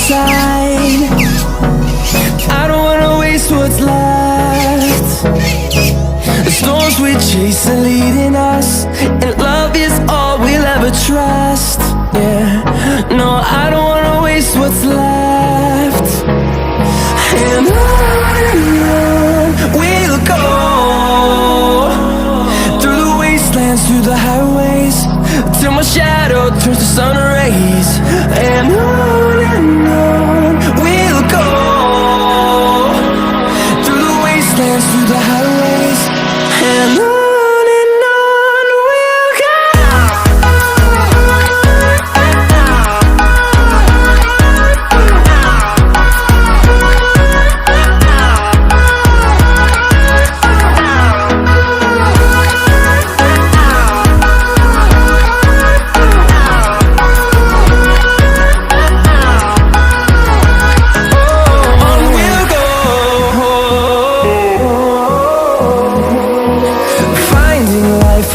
side. I don't wanna waste what's left. The storms we chase are leading us, and love is all we'll ever trust. Yeah, no, I don't wanna waste what's left. And on we'll go, through the wastelands, through the highways, till my shadow turns to sun rays. And on we'll go, through the wastelands, through the highways, and on we'll go.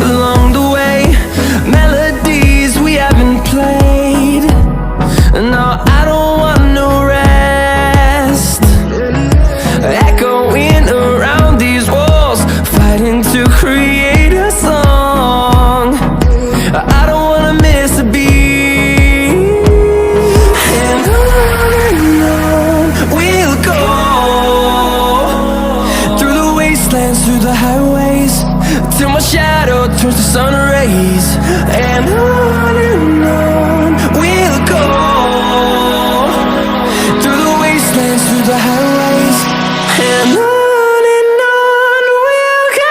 Along the way, melodies we haven't played. No, I don't want no rest. Echoing around these walls, fighting to create a song. I don't wanna miss a beat. And on we'll go, through the wastelands, through the highways, till my shadow turns to sun rays. And on we'll go, through the wastelands, through the highways, and on we'll go.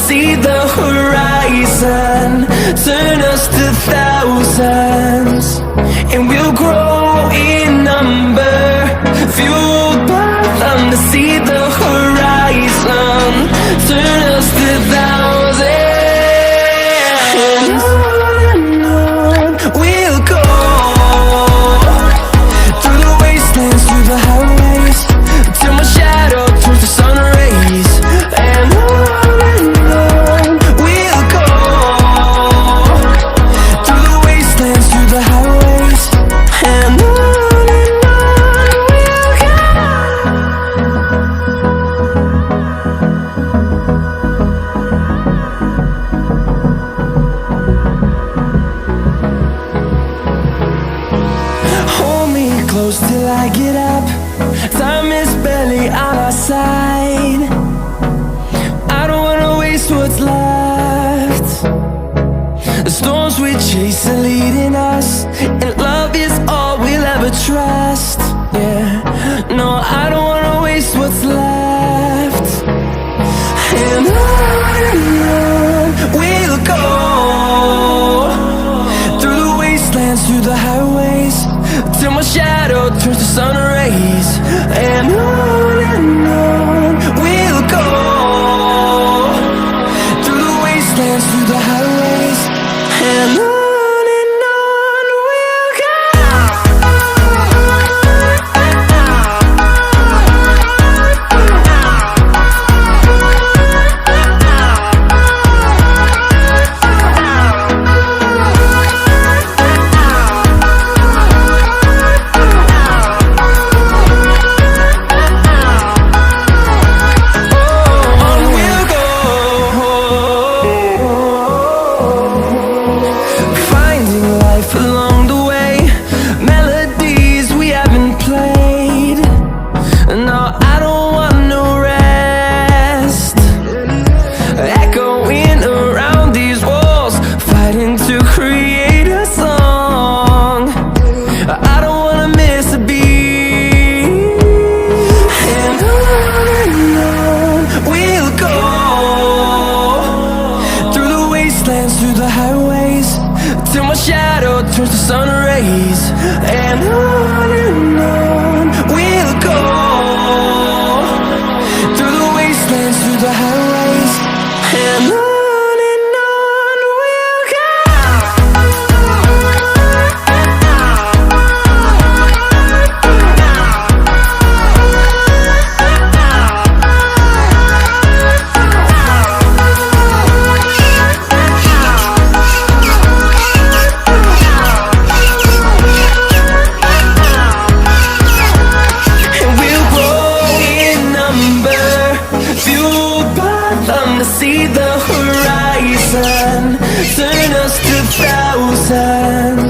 See the horizon, turn us to thousands, and we'll grow in number, fueled by them to see the horizon, turn us to thousands. And on we'll go, through the wastelands, through the highways, till my shadow turns to sun rays. And close till I get up, time is barely on our side. I don't wanna waste what's left. The storms we chase are leading us, and love is all we'll ever trust. Yeah, no, I don't wanna waste what's left. And on we'll go, through the wastelands, through the highways, till my shadow turns to sun rays. And on we'll go, through the wastelands, through the highways, and on we'll go. turns to sun rays, and on we'll go through see the horizon, turn us to thousands.